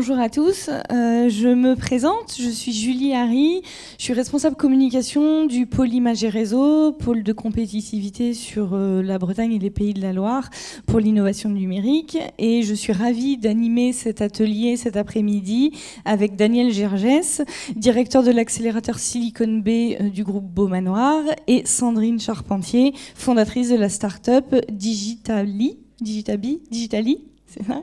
Bonjour à tous, je me présente, je suis Julie Harry, je suis responsable communication du pôle Image et Réseau, pôle de compétitivité sur la Bretagne et les Pays de la Loire pour l'innovation numérique, et je suis ravie d'animer cet atelier cet après-midi avec Daniel Gergès, directeur de l'accélérateur Silicon Bay du groupe Beaumanoir, et Sandrine Charpentier, fondatrice de la start-up Digitali, c'est ça,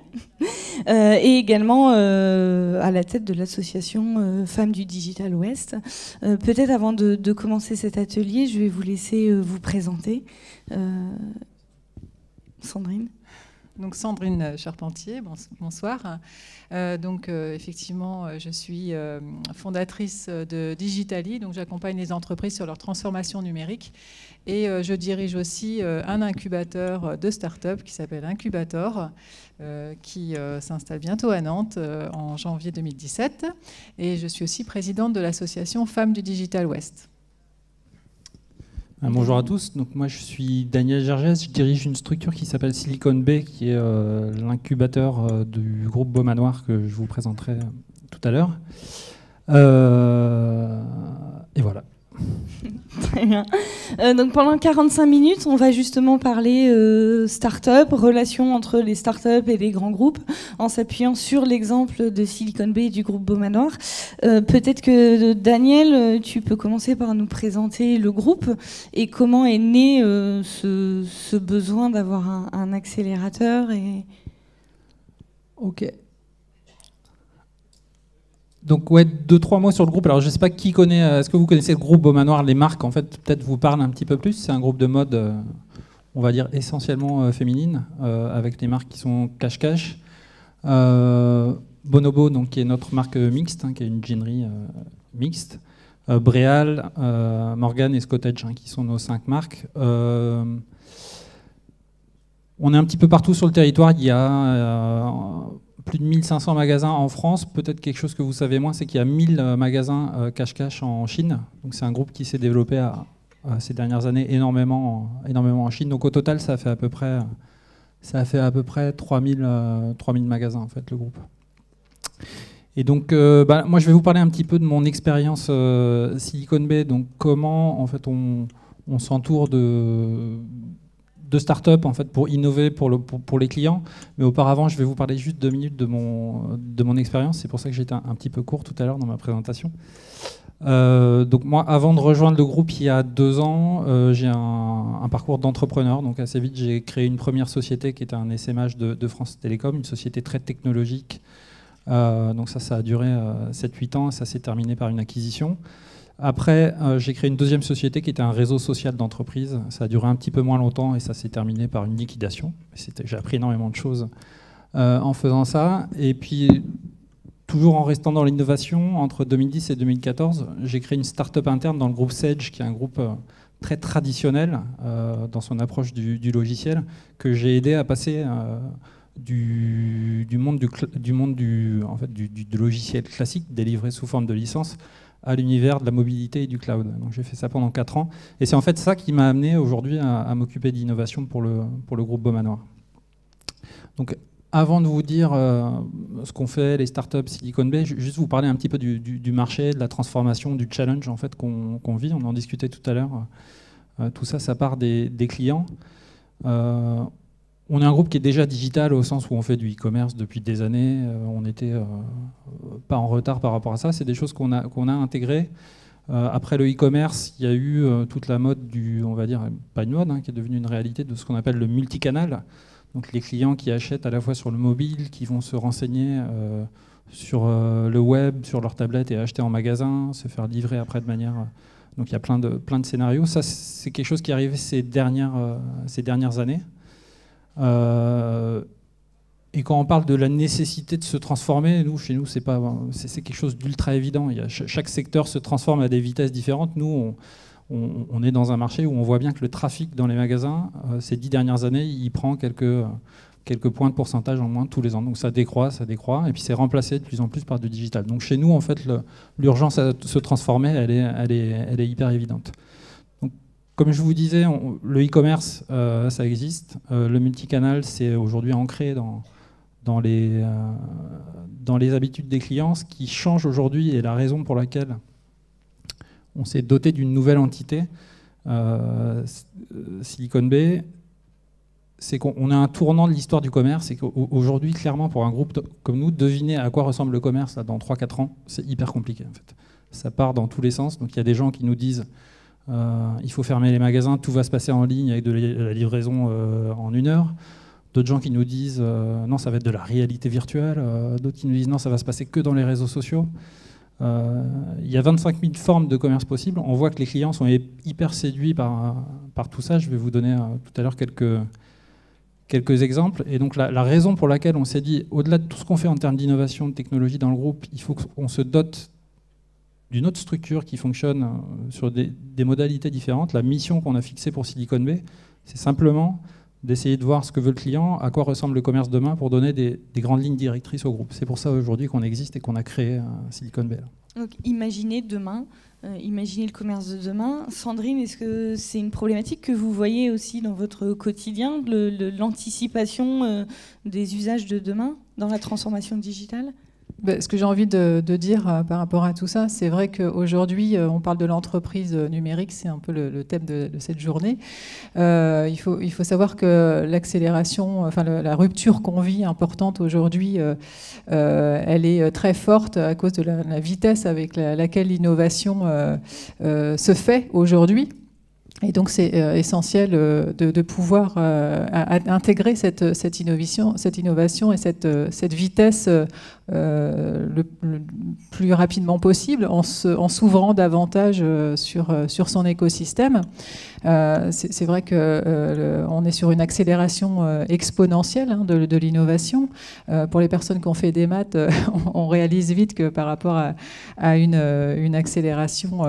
et également à la tête de l'association Femmes du Digital Ouest. Peut-être avant de commencer cet atelier, je vais vous laisser vous présenter. Sandrine. Donc Sandrine Charpentier, bonsoir. Effectivement, je suis fondatrice de Digitali, donc j'accompagne les entreprises sur leur transformation numérique et je dirige aussi un incubateur de start-up qui s'appelle Incubator, qui s'installe bientôt à Nantes en janvier 2017, et je suis aussi présidente de l'association Femmes du Digital Ouest. Bonjour à tous, donc moi je suis Daniel Gergès, je dirige une structure qui s'appelle Silicon Bay, qui est l'incubateur du groupe Beaumanoir que je vous présenterai tout à l'heure. Et voilà. Très bien. Donc pendant 45 minutes, on va justement parler start-up, relations entre les start-up et les grands groupes, en s'appuyant sur l'exemple de Silicon Bay et du groupe Beaumanoir. Peut-être que Daniel, tu peux commencer par nous présenter le groupe et comment est né ce besoin d'avoir un accélérateur. Ok. Donc ouais, 2-3 mots sur le groupe. Alors je ne sais pas qui connaît, est-ce que vous connaissez le groupe Beaumanoir? Les marques en fait peut-être vous parlent un petit peu plus. C'est un groupe de mode, on va dire essentiellement féminine, avec les marques qui sont Cache-Cache, Bonobo, donc, qui est notre marque mixte, qui est une jeanerie mixte, Bréal, Morgan et Scottage, qui sont nos 5 marques. On est un petit peu partout sur le territoire. Il y a plus de 1500 magasins en France. Peut-être quelque chose que vous savez moins, c'est qu'il y a 1000 magasins Cache-Cache en Chine. Donc c'est un groupe qui s'est développé ces dernières années énormément en Chine. Donc au total, ça a fait à peu près 3000 magasins en fait, le groupe. Et donc moi je vais vous parler un petit peu de mon expérience Silicon Bay. Donc comment en fait on s'entoure de start-up en fait, pour innover pour les clients. Mais auparavant, je vais vous parler juste 2 minutes de mon expérience. C'est pour ça que j'étais un petit peu court tout à l'heure dans ma présentation. Donc moi, avant de rejoindre le groupe il y a 2 ans, j'ai un parcours d'entrepreneur. Donc assez vite, j'ai créé une première société qui était un SMH de France Télécom, une société très technologique. Donc ça a duré 7-8 ans et ça s'est terminé par une acquisition. Après, j'ai créé une deuxième société qui était un réseau social d'entreprise. Ça a duré un petit peu moins longtemps et ça s'est terminé par une liquidation. J'ai appris énormément de choses en faisant ça. Et puis, toujours en restant dans l'innovation, entre 2010 et 2014, j'ai créé une start-up interne dans le groupe Sage, qui est un groupe très traditionnel dans son approche du logiciel, que j'ai aidé à passer du monde du logiciel classique, délivré sous forme de licence, à l'univers de la mobilité et du cloud. Donc j'ai fait ça pendant 4 ans. Et c'est en fait ça qui m'a amené aujourd'hui à m'occuper d'innovation pour le groupe Beaumanoir. Donc avant de vous dire ce qu'on fait, les startups Silicon Bay, juste vous parler un petit peu du marché, de la transformation, du challenge en fait, qu'on vit. On en discutait tout à l'heure. Tout ça, ça part des clients. On est un groupe qui est déjà digital au sens où on fait du e-commerce depuis des années. On n'était pas en retard par rapport à ça. C'est des choses qu'on a intégrées. Après le e-commerce, il y a eu toute la mode on va dire, pas une mode, qui est devenue une réalité de ce qu'on appelle le multicanal. Donc les clients qui achètent à la fois sur le mobile, qui vont se renseigner sur le web, sur leur tablette et acheter en magasin, se faire livrer après de manière... Donc il y a plein de scénarios. Ça, c'est quelque chose qui est arrivé ces dernières années. Et quand on parle de la nécessité de se transformer, chez nous, c'est quelque chose d'ultra évident. Chaque secteur se transforme à des vitesses différentes. Nous, on est dans un marché où on voit bien que le trafic dans les magasins, ces 10 dernières années, il prend quelques points de pourcentage en moins tous les ans. Donc ça décroît, et puis c'est remplacé de plus en plus par du digital. Donc chez nous, en fait, l'urgence à se transformer, elle est hyper évidente. Comme je vous disais, le e-commerce, ça existe. Le multicanal, c'est aujourd'hui ancré dans dans les habitudes des clients. Ce qui change aujourd'hui et la raison pour laquelle on s'est doté d'une nouvelle entité, Silicon Bay, c'est qu'on a un tournant de l'histoire du commerce et qu'aujourd'hui, clairement, pour un groupe comme nous, deviner à quoi ressemble le commerce là, dans 3-4 ans, c'est hyper compliqué en fait. Ça part dans tous les sens. Donc il y a des gens qui nous disent il faut fermer les magasins, tout va se passer en ligne avec de la livraison en 1 heure. D'autres gens qui nous disent non, ça va être de la réalité virtuelle. D'autres qui nous disent non, ça va se passer que dans les réseaux sociaux. Il y a 25 000 formes de commerce possibles. On voit que les clients sont hyper séduits par tout ça. Je vais vous donner tout à l'heure quelques exemples. Et donc la raison pour laquelle on s'est dit, au-delà de tout ce qu'on fait en termes d'innovation, de technologie dans le groupe, il faut qu'on se dote d'une autre structure qui fonctionne sur des modalités différentes. La mission qu'on a fixée pour Silicon Bay, c'est simplement d'essayer de voir ce que veut le client, à quoi ressemble le commerce demain pour donner des grandes lignes directrices au groupe. C'est pour ça aujourd'hui qu'on existe et qu'on a créé Silicon Bay. Donc imaginez demain, imaginez le commerce de demain. Sandrine, est-ce que c'est une problématique que vous voyez aussi dans votre quotidien, l'anticipation des usages de demain dans la transformation digitale ? Ce que j'ai envie de dire par rapport à tout ça, c'est vrai qu'aujourd'hui, on parle de l'entreprise numérique, c'est un peu le thème de cette journée. Il faut savoir que l'accélération, enfin la rupture qu'on vit importante aujourd'hui, elle est très forte à cause de la vitesse avec laquelle l'innovation se fait aujourd'hui. Et donc c'est essentiel de pouvoir intégrer cette innovation et cette vitesse le plus rapidement possible en s'ouvrant davantage sur son écosystème. C'est vrai qu'on est sur une accélération exponentielle de l'innovation. Pour les personnes qui ont fait des maths, on réalise vite que par rapport à une accélération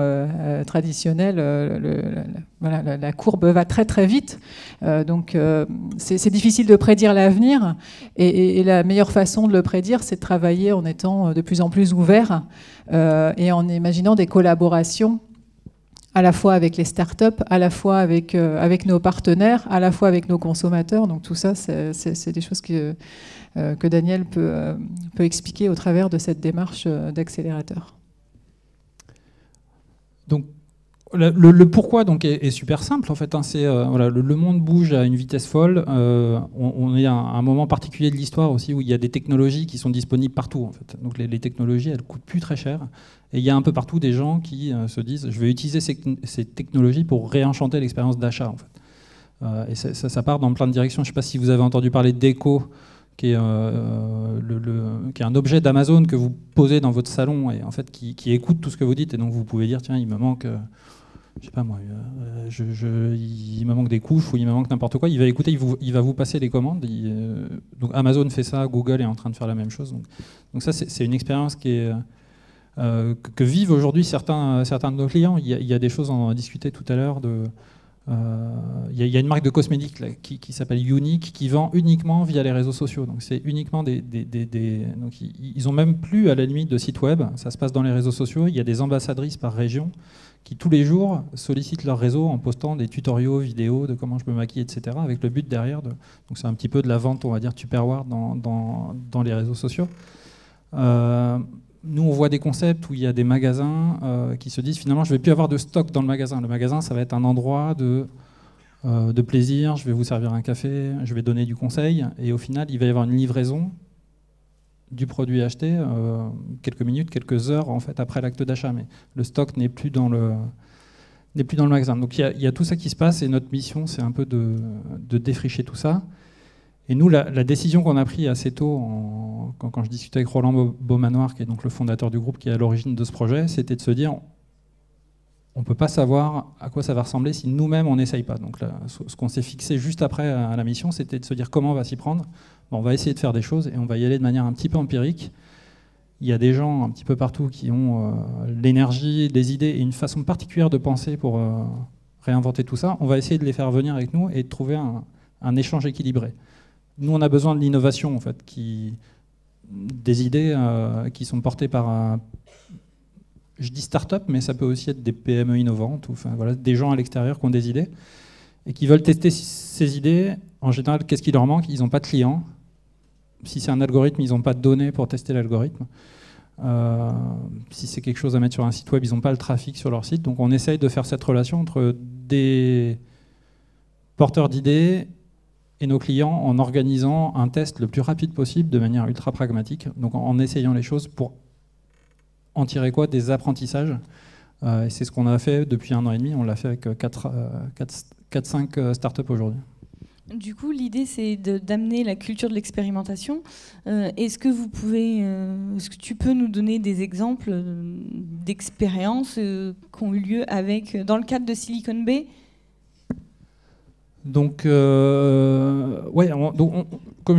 traditionnelle, voilà, la courbe va très très vite. Donc c'est difficile de prédire l'avenir et la meilleure façon de le prédire, c'est de travailler en étant de plus en plus ouvert et en imaginant des collaborations à la fois avec les startups, à la fois avec nos partenaires, à la fois avec nos consommateurs. Donc tout ça, c'est des choses que Daniel peut expliquer au travers de cette démarche d'accélérateur. Donc le pourquoi donc est super simple en fait. C'est voilà, le monde bouge à une vitesse folle. On est à un moment particulier de l'histoire aussi où il y a des technologies qui sont disponibles partout en fait. Donc les technologies, elles coûtent plus très cher. Et il y a un peu partout des gens qui se disent je vais utiliser ces technologies pour réenchanter l'expérience d'achat en fait. Et ça part dans plein de directions. Je ne sais pas si vous avez entendu parler d'Echo, qui est un objet d'Amazon que vous posez dans votre salon et en fait qui écoute tout ce que vous dites et donc vous pouvez dire tiens il me manque je sais pas moi il me manque des couches ou il me manque n'importe quoi, il va écouter, il va vous passer les commandes. Donc Amazon fait ça, Google est en train de faire la même chose. Donc ça c'est une expérience qui est que vivent aujourd'hui certains de nos clients. Il y a des choses, on en a discuté tout à l'heure il y a une marque de cosmétiques là, qui s'appelle Unique, qui vend uniquement via les réseaux sociaux. Donc c'est uniquement donc ils ont même plus à la limite de site web. Ça se passe dans les réseaux sociaux. Il y a des ambassadrices par région qui tous les jours sollicitent leur réseau en postant des tutoriaux vidéos de comment je me maquille, etc. Avec le but derrière donc c'est un petit peu de la vente, on va dire Tupperware dans les réseaux sociaux. Nous, on voit des concepts où il y a des magasins qui se disent finalement, je ne vais plus avoir de stock dans le magasin. Le magasin, ça va être un endroit de plaisir. Je vais vous servir un café, je vais donner du conseil. Et au final, il va y avoir une livraison du produit acheté quelques minutes, quelques heures en fait, après l'acte d'achat. Mais le stock n'est plus dans le magasin. Donc il y a tout ça qui se passe et notre mission, c'est un peu de défricher tout ça. Et nous, la décision qu'on a prise assez tôt, quand je discutais avec Roland Beaumanoir, qui est donc le fondateur du groupe, qui est à l'origine de ce projet, c'était de se dire, on ne peut pas savoir à quoi ça va ressembler si nous-mêmes on n'essaye pas. Donc là, ce qu'on s'est fixé juste après à la mission, c'était de se dire comment on va s'y prendre. Bon, on va essayer de faire des choses et on va y aller de manière un petit peu empirique. Il y a des gens un petit peu partout qui ont l'énergie, des idées et une façon particulière de penser pour réinventer tout ça. On va essayer de les faire venir avec nous et de trouver un échange équilibré. Nous, on a besoin de l'innovation, en fait, des idées qui sont portées par, je dis start-up, mais ça peut aussi être des PME innovantes, ou enfin, voilà, des gens à l'extérieur qui ont des idées et qui veulent tester ces idées. En général, qu'est-ce qui leur manque ? Ils n'ont pas de clients. si c'est un algorithme, ils n'ont pas de données pour tester l'algorithme. Si c'est quelque chose à mettre sur un site web, ils n'ont pas le trafic sur leur site. Donc on essaye de faire cette relation entre des porteurs d'idées et nos clients en organisant un test le plus rapide possible de manière ultra pragmatique. Donc en essayant les choses pour en tirer quoi? Des apprentissages. Et c'est ce qu'on a fait depuis 1 an et demi. On l'a fait avec 4-5 startups aujourd'hui. Du coup, l'idée, c'est d'amener la culture de l'expérimentation. Est-ce que tu peux nous donner des exemples d'expériences qui ont eu lieu dans le cadre de Silicon Bay? Donc, comme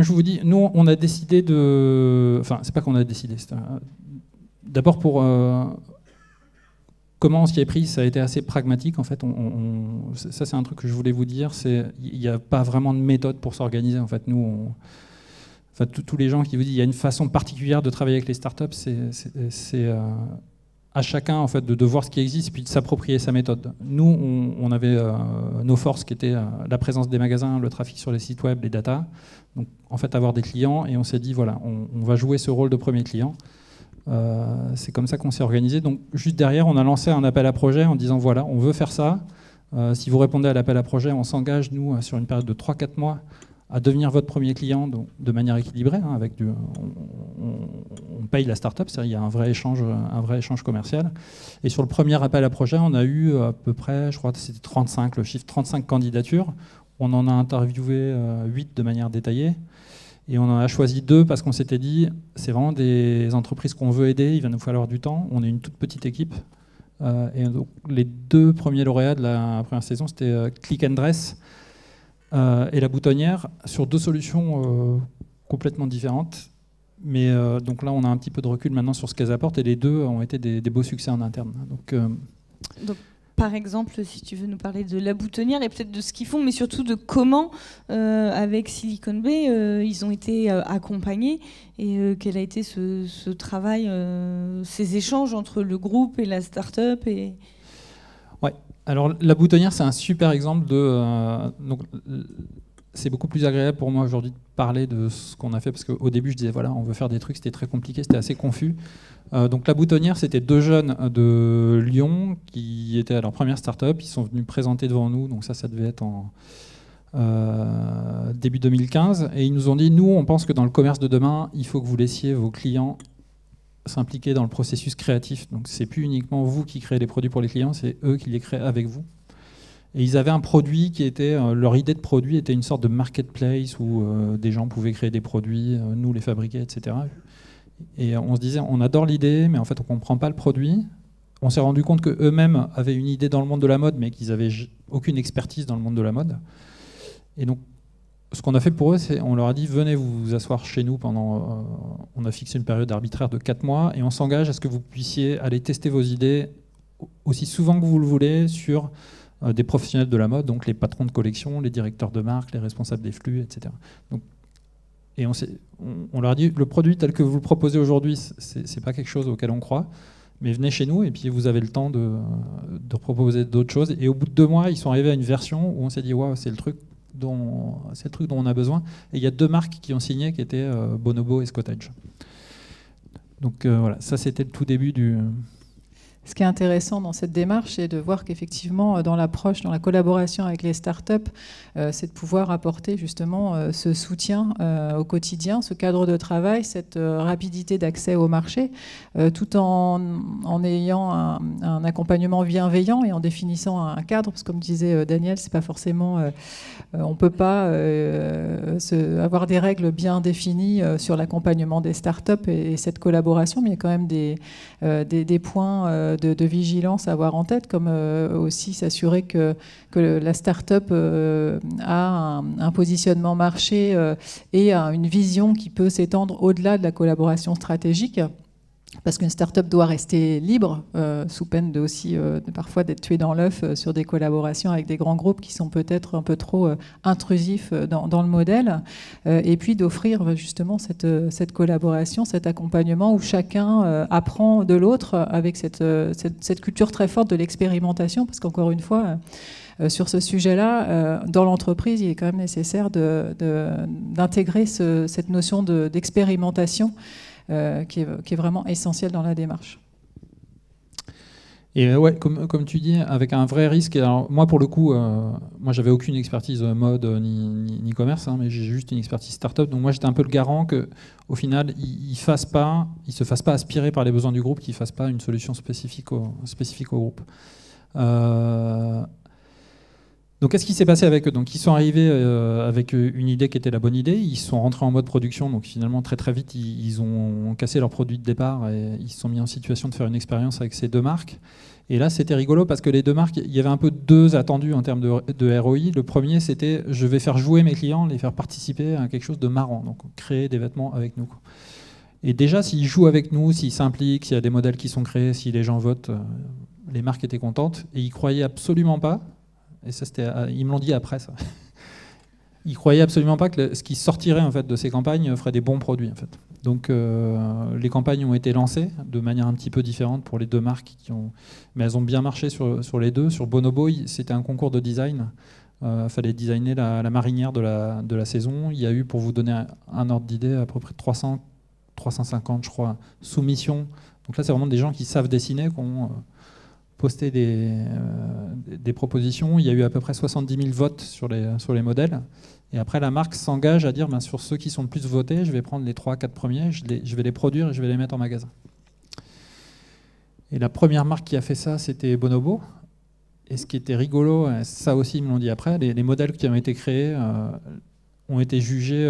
je vous dis, nous, on a décidé de... Enfin, c'est pas qu'on a décidé. D'abord, pour... Comment on s'y est pris, ça a été assez pragmatique. En fait, ça c'est un truc que je voulais vous dire. Il n'y a pas vraiment de méthode pour s'organiser. En fait, nous, tous les gens qui vous disent qu'il y a une façon particulière de travailler avec les startups, c'est à chacun en fait de voir ce qui existe et puis de s'approprier sa méthode. Nous, on avait nos forces qui étaient la présence des magasins, le trafic sur les sites web, les data. Donc, en fait, avoir des clients et on s'est dit voilà, on va jouer ce rôle de premier client. C'est comme ça qu'on s'est organisé. Donc juste derrière, on a lancé un appel à projet en disant voilà, on veut faire ça. Si vous répondez à l'appel à projet, on s'engage, nous, sur une période de 3-4 mois, à devenir votre premier client donc, de manière équilibrée. Hein, on paye la start-up, c'est-à-dire il y a un vrai échange commercial. Et sur le premier appel à projet, on a eu à peu près, je crois que c'était 35, le chiffre 35 candidatures. On en a interviewé 8 de manière détaillée. Et on en a choisi 2 parce qu'on s'était dit, c'est vraiment des entreprises qu'on veut aider, il va nous falloir du temps. On est une toute petite équipe. Et donc, les 2 premiers lauréats de la première saison, c'était Click and Dress et La Boutonnière, sur 2 solutions complètement différentes. Mais donc là, on a un petit peu de recul maintenant sur ce qu'elles apportent. Et les 2 ont été des beaux succès en interne. Donc, par exemple, si tu veux nous parler de La Boutonnière et peut-être de ce qu'ils font, mais surtout de comment, avec Silicon Bay, ils ont été accompagnés et quel a été ce travail, ces échanges entre le groupe et la start-up Ouais. Alors, La Boutonnière, c'est un super exemple donc, c'est beaucoup plus agréable pour moi aujourd'hui de parler de ce qu'on a fait parce qu'au début, je disais voilà, on veut faire des trucs, c'était très compliqué, c'était assez confus. Donc La Boutonnière, c'était 2 jeunes de Lyon qui étaient à leur première start-up. Ils sont venus présenter devant nous, donc ça devait être en début 2015. Et ils nous ont dit, nous, on pense que dans le commerce de demain, il faut que vous laissiez vos clients s'impliquer dans le processus créatif. Donc c'est plus uniquement vous qui créez les produits pour les clients, c'est eux qui les créent avec vous. Et ils avaient un produit qui était, leur idée de produit était une sorte de marketplace où des gens pouvaient créer des produits, nous les fabriquer, etc. Et on se disait, on adore l'idée, mais en fait, on ne comprend pas le produit. On s'est rendu compte qu'eux-mêmes avaient une idée dans le monde de la mode, mais qu'ils n'avaient aucune expertise dans le monde de la mode. Et donc, ce qu'on a fait pour eux, c'est on leur a dit, venez vous asseoir chez nous pendant... on a fixé une période arbitraire de 4 mois, et on s'engage à ce que vous puissiez aller tester vos idées aussi souvent que vous le voulez sur des professionnels de la mode, donc les patrons de collection, les directeurs de marque, les responsables des flux, etc. Donc, et on leur a dit, le produit tel que vous le proposez aujourd'hui, c'est pas quelque chose auquel on croit, mais venez chez nous et puis vous avez le temps de proposer d'autres choses. Et au bout de 2 mois, ils sont arrivés à une version où on s'est dit, waouh, c'est le truc dont on a besoin. Et il y a 2 marques qui ont signé, qui étaient Bonobo et Scottage. Donc voilà, ça c'était le tout début du... Ce qui est intéressant dans cette démarche, c'est de voir qu'effectivement, dans l'approche, dans la collaboration avec les startups, c'est de pouvoir apporter justement ce soutien au quotidien, ce cadre de travail, cette rapidité d'accès au marché, tout en ayant un accompagnement bienveillant et en définissant un cadre. Parce que comme disait Daniel, c'est pas forcément, on peut pas avoir des règles bien définies sur l'accompagnement des startups et cette collaboration, mais il y a quand même des points de vigilance à avoir en tête, comme aussi s'assurer que la start-up a un positionnement marché et une vision qui peut s'étendre au-delà de la collaboration stratégique. Parce qu'une start-up doit rester libre, sous peine parfois d'être tuée dans l'œuf sur des collaborations avec des grands groupes qui sont peut-être un peu trop intrusifs dans le modèle, et puis d'offrir justement cette collaboration, cet accompagnement où chacun apprend de l'autre avec cette culture très forte de l'expérimentation, parce qu'encore une fois, sur ce sujet-là, dans l'entreprise, il est quand même nécessaire d'intégrer cette notion d'expérimentation qui est vraiment essentielle dans la démarche. Et ouais, comme tu dis, avec un vrai risque. Alors moi, pour le coup, moi, j'avais aucune expertise mode ni commerce, hein, mais j'ai juste une expertise startup. Donc moi, j'étais un peu le garant que, au final, il se fasse pas aspirer par les besoins du groupe, qu'il fasse pas une solution spécifique au groupe. Donc, qu'est-ce qui s'est passé avec eux? Donc, ils sont arrivés avec une idée qui était la bonne idée. Ils sont rentrés en mode production. Donc, finalement, très très vite, ils ont cassé leur produit de départ et ils se sont mis en situation de faire une expérience avec ces deux marques. Et là, c'était rigolo parce que les deux marques, il y avait un peu deux attendus en termes de ROI. Le premier, c'était je vais faire jouer mes clients, les faire participer à quelque chose de marrant. Donc, créer des vêtements avec nous. Et déjà, s'ils jouent avec nous, s'ils s'impliquent, s'il y a des modèles qui sont créés, si les gens votent, les marques étaient contentes. Et ils croyaient absolument pas. Et ça, ils me l'ont dit après, ça. Ils croyaient absolument pas que ce qui sortirait en fait, de ces campagnes ferait des bons produits. En fait. Donc les campagnes ont été lancées de manière un petit peu différente pour les deux marques, mais elles ont bien marché sur les deux. Sur Bonobo, c'était un concours de design. Fallait designer la marinière de la saison. Il y a eu, pour vous donner un ordre d'idée, à peu près 350, je crois, soumissions. Donc là, c'est vraiment des gens qui savent dessiner, qui ont posté des propositions. Il y a eu à peu près 70 000 votes sur les modèles. Et après, la marque s'engage à dire, sur ceux qui sont le plus votés, je vais prendre les 3-4 premiers, je vais les produire et je vais les mettre en magasin. Et la première marque qui a fait ça, c'était Bonobo. Et ce qui était rigolo, ça aussi, ils me l'ont dit après, les modèles qui ont été créés ont été jugés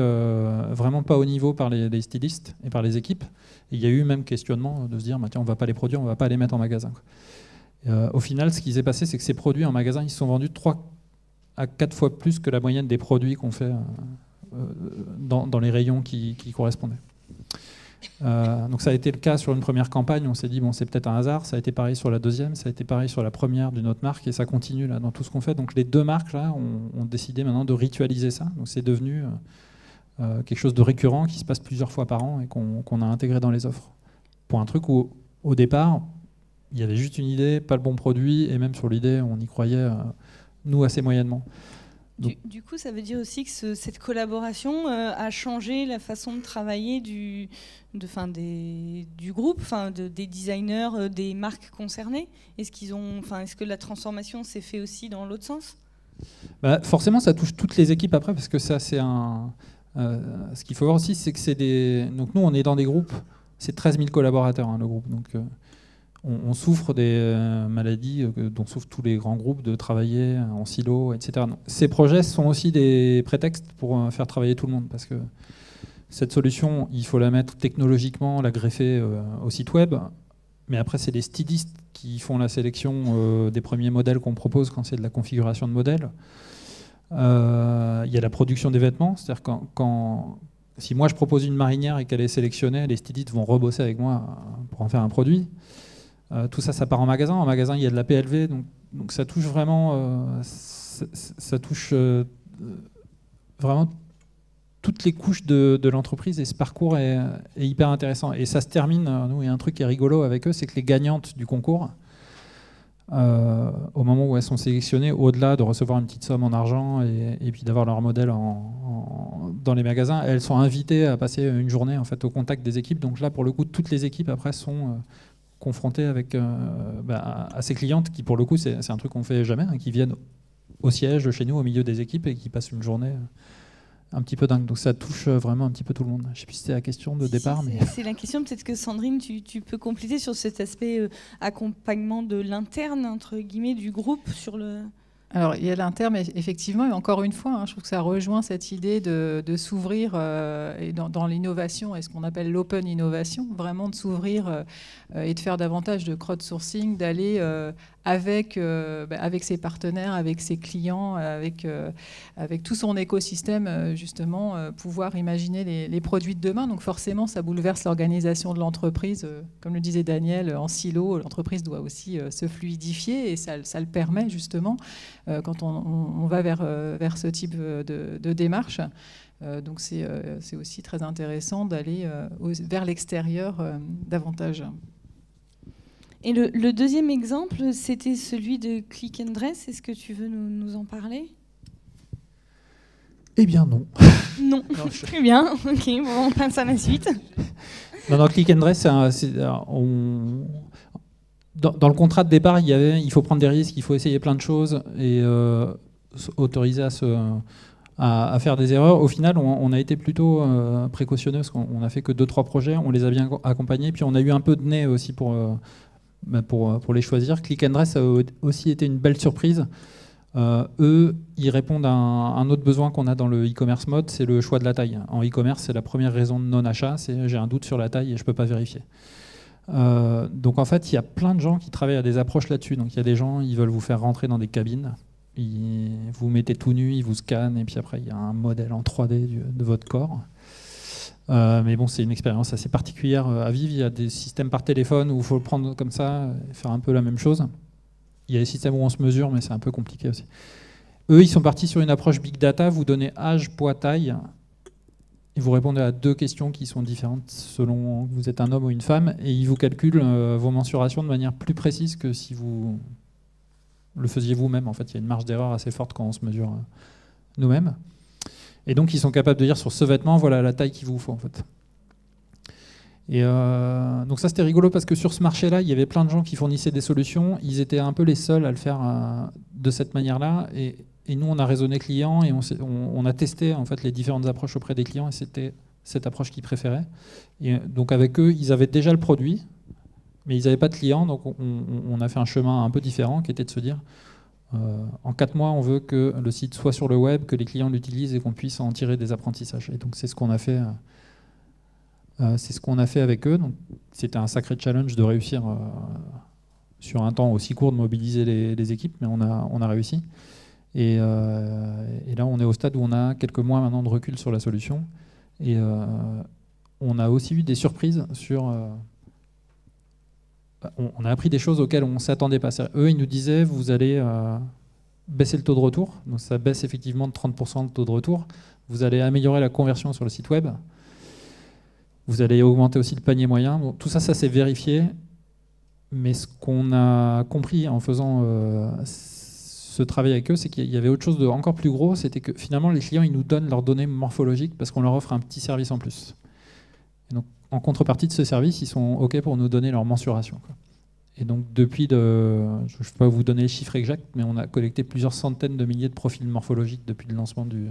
vraiment pas au niveau par les stylistes et par les équipes. Et il y a eu même questionnement de se dire, tiens, on ne va pas les produire, on ne va pas les mettre en magasin. Au final, ce qui s'est passé, c'est que ces produits en magasin, ils se sont vendus 3 à 4 fois plus que la moyenne des produits qu'on fait dans les rayons qui correspondaient. Donc ça a été le cas sur une première campagne, on s'est dit, c'est peut-être un hasard. Ça a été pareil sur la deuxième, ça a été pareil sur la première d'une autre marque, et ça continue là, dans tout ce qu'on fait. Donc les deux marques là, ont décidé maintenant de ritualiser ça. Donc c'est devenu quelque chose de récurrent qui se passe plusieurs fois par an et qu'on a intégré dans les offres. Pour un truc où, au départ, il y avait juste une idée, pas le bon produit, et même sur l'idée, on y croyait, nous, assez moyennement. Du coup, ça veut dire aussi que cette collaboration a changé la façon de travailler du groupe, des designers, des marques concernées. Est-ce que la transformation s'est fait aussi dans l'autre sens? Forcément, ça touche toutes les équipes après, parce que ça, c'est ce qu'il faut voir aussi, c'est que donc nous, on est dans des groupes, c'est 13 000 collaborateurs, hein, le groupe. Donc, on souffre des maladies dont souffrent tous les grands groupes, de travailler en silo, etc. Donc, ces projets sont aussi des prétextes pour faire travailler tout le monde, parce que cette solution, il faut la mettre technologiquement, la greffer au site web, mais après, c'est les stylistes qui font la sélection des premiers modèles qu'on propose quand c'est de la configuration de modèles. Il y a la production des vêtements, c'est-à-dire si moi je propose une marinière et qu'elle est sélectionnée, les stylistes vont rebosser avec moi pour en faire un produit. Tout ça, ça part en magasin. En magasin, il y a de la PLV, donc ça touche vraiment, ça touche vraiment toutes les couches de l'entreprise, et ce parcours est hyper intéressant. Et ça se termine, nous, il y a un truc qui est rigolo avec eux, c'est que les gagnantes du concours, au moment où elles sont sélectionnées, au-delà de recevoir une petite somme en argent et puis d'avoir leur modèle dans les magasins, elles sont invitées à passer une journée en fait, au contact des équipes. Donc là, pour le coup, toutes les équipes après sont confrontées à ces clientes qui, pour le coup, c'est un truc qu'on fait jamais, hein, qui viennent au siège chez nous, au milieu des équipes, et qui passent une journée un petit peu dingue. Donc ça touche vraiment un petit peu tout le monde. Je ne sais plus si c'était la question de départ. Mais c'est la question. Peut-être que Sandrine, tu peux compléter sur cet aspect accompagnement de l'interne, entre guillemets, du groupe sur le... Alors, il y a l'interne, effectivement, et encore une fois, je trouve que ça rejoint cette idée de s'ouvrir et dans l'innovation et ce qu'on appelle l'open innovation, vraiment de s'ouvrir et de faire davantage de crowdsourcing, d'aller avec ses partenaires, avec ses clients, avec tout son écosystème, justement, pouvoir imaginer les produits de demain. Donc forcément, ça bouleverse l'organisation de l'entreprise. Comme le disait Daniel, en silo, l'entreprise doit aussi se fluidifier, et ça le permet justement quand on va vers ce type de démarche. Donc c'est aussi très intéressant d'aller vers l'extérieur davantage. Et le deuxième exemple, c'était celui de Click and Dress. Est-ce que tu veux nous en parler? Eh bien non. Non, très bien. Ok, bon, on passe à la suite. Non, Click and Dress, dans le contrat de départ, il faut prendre des risques, il faut essayer plein de choses et autoriser à faire des erreurs. Au final, on a été plutôt précautionneux parce qu'on n'a fait que 2-3 projets, on les a bien accompagnés, puis on a eu un peu de nez aussi pour les choisir. Click and Dress a aussi été une belle surprise. Eux, ils répondent à un autre besoin qu'on a dans le e-commerce mode, c'est le choix de la taille. En e-commerce, c'est la première raison de non-achat, c'est j'ai un doute sur la taille et je ne peux pas vérifier. Donc en fait, il y a plein de gens qui travaillent à des approches là-dessus. Donc il y a des gens, ils veulent vous faire rentrer dans des cabines, vous mettez tout nu, ils vous scannent, et puis après il y a un modèle en 3D de votre corps. Mais bon, c'est une expérience assez particulière à vivre. Il y a des systèmes par téléphone où il faut le prendre comme ça et faire un peu la même chose. Il y a des systèmes où on se mesure, mais c'est un peu compliqué aussi. Eux, ils sont partis sur une approche big data. Vous donnez âge, poids, taille, et vous répondez à 2 questions qui sont différentes selon que vous êtes un homme ou une femme, et ils vous calculent vos mensurations de manière plus précise que si vous le faisiez vous-même. En fait, il y a une marge d'erreur assez forte quand on se mesure nous-mêmes. Et donc, ils sont capables de dire sur ce vêtement, voilà la taille qu'il vous faut, en fait. Et donc ça, c'était rigolo parce que sur ce marché-là, il y avait plein de gens qui fournissaient des solutions. Ils étaient un peu les seuls à le faire de cette manière-là. Et nous, on a raisonné client et on a testé en fait les différentes approches auprès des clients, et c'était cette approche qu'ils préféraient. Et donc avec eux, ils avaient déjà le produit, mais ils n'avaient pas de clients. Donc on a fait un chemin un peu différent qui était de se dire en 4 mois, on veut que le site soit sur le web, que les clients l'utilisent et qu'on puisse en tirer des apprentissages. Et donc c'est ce qu'on a fait. C'est ce qu'on a fait avec eux. Donc, c'était un sacré challenge de réussir sur un temps aussi court de mobiliser les équipes, mais on a réussi. Et là, on est au stade où on a quelques mois maintenant de recul sur la solution. Et on a aussi eu des surprises sur... on a appris des choses auxquelles on ne s'attendait pas. Eux, ils nous disaient, vous allez baisser le taux de retour. Donc ça baisse effectivement de 30% le taux de retour. Vous allez améliorer la conversion sur le site web. Vous allez augmenter aussi le panier moyen. Bon, tout ça, ça s'est vérifié. Mais ce qu'on a compris en faisant ce travail avec eux, c'est qu'il y avait autre chose de encore plus gros. C'était que finalement, les clients, ils nous donnent leurs données morphologiques parce qu'on leur offre un petit service en plus. Et donc, en contrepartie de ce service, ils sont OK pour nous donner leur mensuration, quoi. Et donc, depuis, je ne vais pas vous donner les chiffres exacts, mais on a collecté plusieurs centaines de milliers de profils morphologiques depuis le lancement du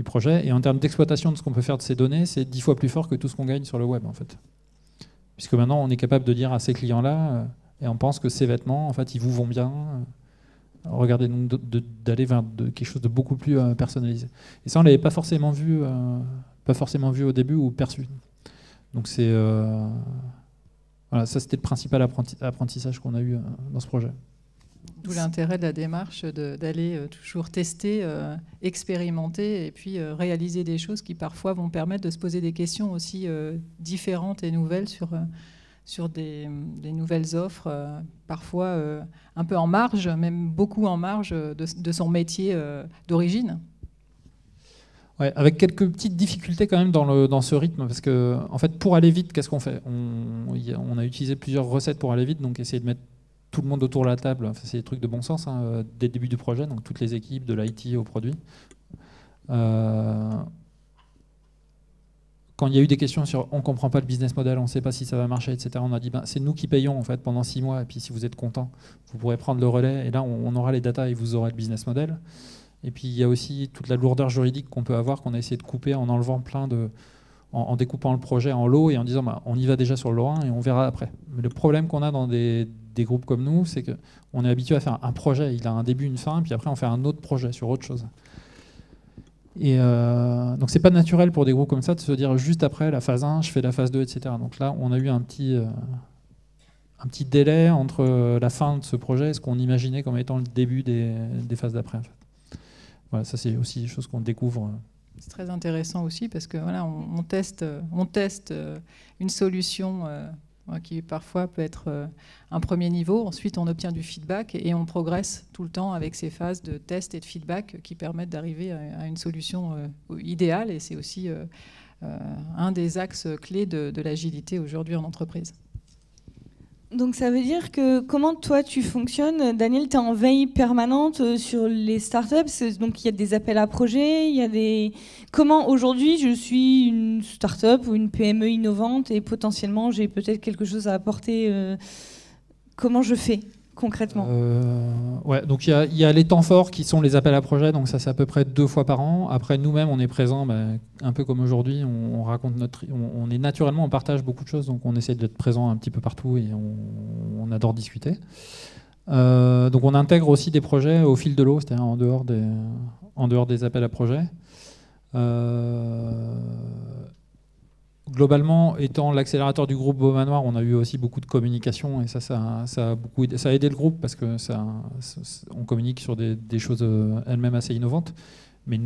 projet. Et en termes d'exploitation de ce qu'on peut faire de ces données, c'est 10 fois plus fort que tout ce qu'on gagne sur le web, en fait. Puisque maintenant, on est capable de dire à ces clients-là, et on pense que ces vêtements, en fait, ils vous vont bien. Regardez, donc d'aller vers quelque chose de beaucoup plus personnalisé. Et ça, on ne l'avait pas forcément vu au début ou perçu. Donc c'est voilà, ça, c'était le principal apprentissage qu'on a eu dans ce projet. D'où l'intérêt de la démarche d'aller toujours tester, expérimenter et puis réaliser des choses qui parfois vont permettre de se poser des questions aussi différentes et nouvelles sur des nouvelles offres, parfois un peu en marge, même beaucoup en marge de son métier d'origine. Ouais, avec quelques petites difficultés quand même dans ce rythme, parce que en fait, pour aller vite, qu'est-ce qu'on fait ? On a utilisé plusieurs recettes pour aller vite, donc essayer de mettre tout le monde autour de la table, enfin, c'est des trucs de bon sens dès le début du projet, donc toutes les équipes, de l'IT au produit. Quand il y a eu des questions sur on ne comprend pas le business model, on ne sait pas si ça va marcher, etc., on a dit c'est nous qui payons en fait, pendant 6 mois, et puis si vous êtes content, vous pourrez prendre le relais, et là on aura les datas et vous aurez le business model. Et puis il y a aussi toute la lourdeur juridique qu'on peut avoir, qu'on a essayé de couper en enlevant en découpant le projet en lots et en disant on y va déjà sur le lot 1 et on verra après. Mais le problème qu'on a dans des groupes comme nous, c'est qu'on est habitué à faire un projet, il a un début, une fin, puis après on fait un autre projet sur autre chose. Et donc c'est pas naturel pour des groupes comme ça de se dire juste après la phase 1, je fais la phase 2, etc. Donc là, on a eu un petit délai entre la fin de ce projet et ce qu'on imaginait comme étant le début des phases d'après, en fait. Voilà, ça c'est aussi des choses qu'on découvre. C'est très intéressant aussi parce que voilà, on teste une solution qui parfois peut être un premier niveau. Ensuite, on obtient du feedback et on progresse tout le temps avec ces phases de test et de feedback qui permettent d'arriver à une solution idéale. Et c'est aussi un des axes clés de l'agilité aujourd'hui en entreprise. Donc ça veut dire que comment toi tu fonctionnes, Daniel, tu es en veille permanente sur les startups, donc il y a des appels à projets, il y a des... Comment aujourd'hui je suis une startup ou une PME innovante et potentiellement j'ai peut-être quelque chose à apporter, comment je fais concrètement? Ouais, donc il y a les temps forts qui sont les appels à projets, donc ça c'est à peu près 2 fois par an. Après nous-mêmes on est présents, un peu comme aujourd'hui, on raconte on est naturellement, on partage beaucoup de choses, donc on essaie d'être présent un petit peu partout et on adore discuter. Donc on intègre aussi des projets au fil de l'eau, c'est-à-dire en dehors des appels à projets. Globalement, étant l'accélérateur du groupe Beaumanoir, on a eu aussi beaucoup de communication et ça a aidé le groupe parce que on communique sur des choses elles-mêmes assez innovantes. Mais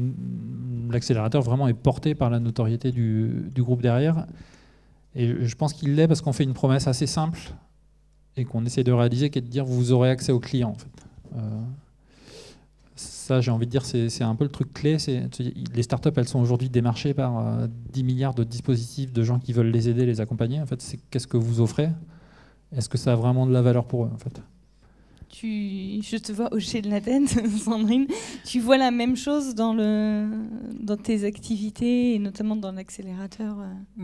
l'accélérateur vraiment est porté par la notoriété du groupe derrière. Et je pense qu'il l'est parce qu'on fait une promesse assez simple et qu'on essaie de réaliser, qui est de dire vous aurez accès aux clients. En fait. Ça, j'ai envie de dire, c'est un peu le truc clé. Les startups, elles sont aujourd'hui démarchées par 10 milliards de dispositifs de gens qui veulent les aider, les accompagner. En fait, c'est qu'est-ce que vous offrez? Est-ce que ça a vraiment de la valeur pour eux, en fait? Je te vois hocher de la tête, Sandrine. Tu vois la même chose dans tes activités et notamment dans l'accélérateur?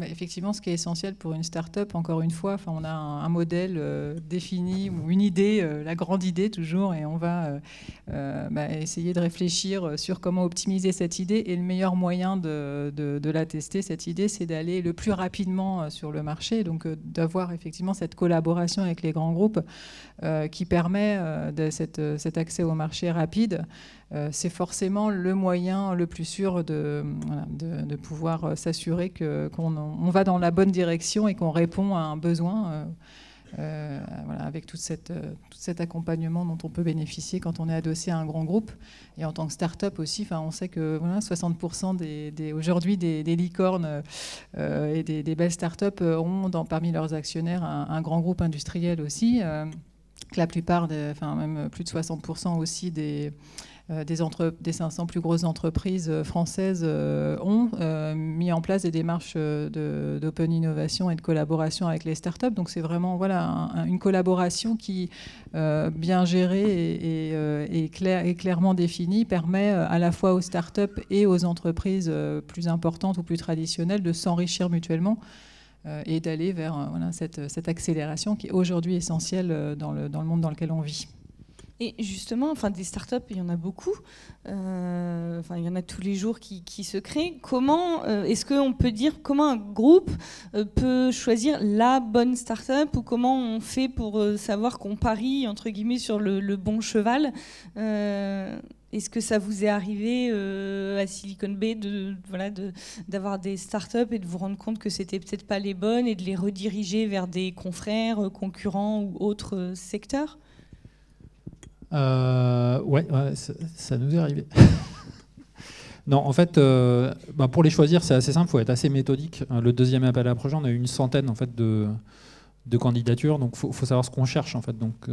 Effectivement, ce qui est essentiel pour une start-up, encore une fois, on a un modèle défini ou une idée, la grande idée toujours, et on va essayer de réfléchir sur comment optimiser cette idée. Et le meilleur moyen de la tester, cette idée, c'est d'aller le plus rapidement sur le marché, donc d'avoir effectivement cette collaboration avec les grands groupes qui permet de cet accès au marché rapide. C'est forcément le moyen le plus sûr de pouvoir s'assurer qu'on va dans la bonne direction et qu'on répond à un besoin avec tout cet accompagnement dont on peut bénéficier quand on est adossé à un grand groupe. Et en tant que start-up aussi, on sait que 60% aujourd'hui des licornes et des belles start-up ont parmi leurs actionnaires un grand groupe industriel aussi. La plupart, même plus de 60% aussi des 500 plus grosses entreprises françaises ont mis en place des démarches d'open innovation et de collaboration avec les startups. Donc c'est vraiment une collaboration qui, bien gérée et clairement définie, permet à la fois aux startups et aux entreprises plus importantes ou plus traditionnelles de s'enrichir mutuellement et d'aller vers cette accélération qui est aujourd'hui essentielle dans le monde dans lequel on vit. Et justement, des startups, il y en a beaucoup. Il y en a tous les jours qui se créent. Comment est-ce qu'on peut dire comment un groupe peut choisir la bonne startup ou comment on fait pour savoir qu'on parie entre guillemets sur le bon cheval? Est-ce que ça vous est arrivé à Silicon Bay d'avoir des startups et de vous rendre compte que c'était peut-être pas les bonnes et de les rediriger vers des confrères, concurrents ou autres secteurs? Ouais, ça nous est arrivé. Non, en fait, pour les choisir, c'est assez simple, il faut être assez méthodique. Le deuxième appel à projet, on a eu une centaine en fait, de candidatures, donc il faut savoir ce qu'on cherche. En fait. Donc,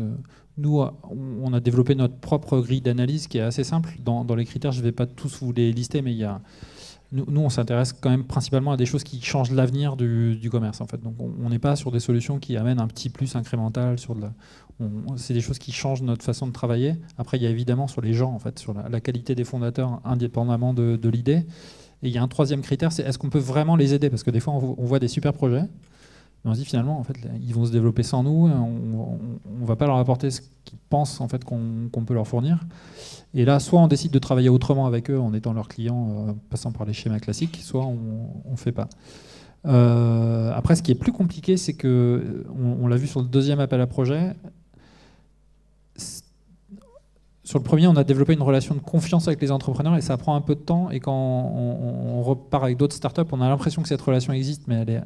nous, on a développé notre propre grille d'analyse qui est assez simple. Dans les critères, je ne vais pas tous vous les lister, mais nous, on s'intéresse quand même principalement à des choses qui changent l'avenir du commerce. En fait. Donc, on n'est pas sur des solutions qui amènent un petit plus incrémental. C'est des choses qui changent notre façon de travailler. Après, il y a évidemment sur les gens, en fait, sur la qualité des fondateurs, indépendamment de l'idée. Et il y a un troisième critère, c'est est-ce qu'on peut vraiment les aider? Parce que des fois, on voit des super projets, mais on se dit finalement, en fait, ils vont se développer sans nous. On ne va pas leur apporter ce qu'ils pensent en fait, qu'on peut leur fournir. Et là, soit on décide de travailler autrement avec eux en étant leurs clients, passant par les schémas classiques, soit on ne fait pas. Après, ce qui est plus compliqué, c'est que, on l'a vu sur le deuxième appel à projet, sur le premier, on a développé une relation de confiance avec les entrepreneurs et ça prend un peu de temps. Et quand on repart avec d'autres startups, on a l'impression que cette relation existe, mais elle est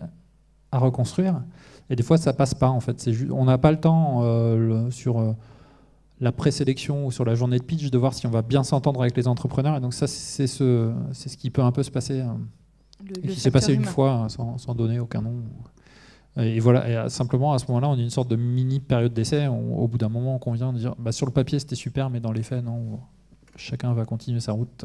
à reconstruire. Et des fois, ça passe pas. En fait, on n'a pas le temps sur la présélection ou sur la journée de pitch de voir si on va bien s'entendre avec les entrepreneurs. Et donc ça, c'est ce qui peut un peu se passer. Et qui s'est passé une fois sans donner aucun nom. Et voilà, et simplement à ce moment-là, on a une sorte de mini période d'essai. Au bout d'un moment, on convient de dire sur le papier c'était super, mais dans les faits, non. Chacun va continuer sa route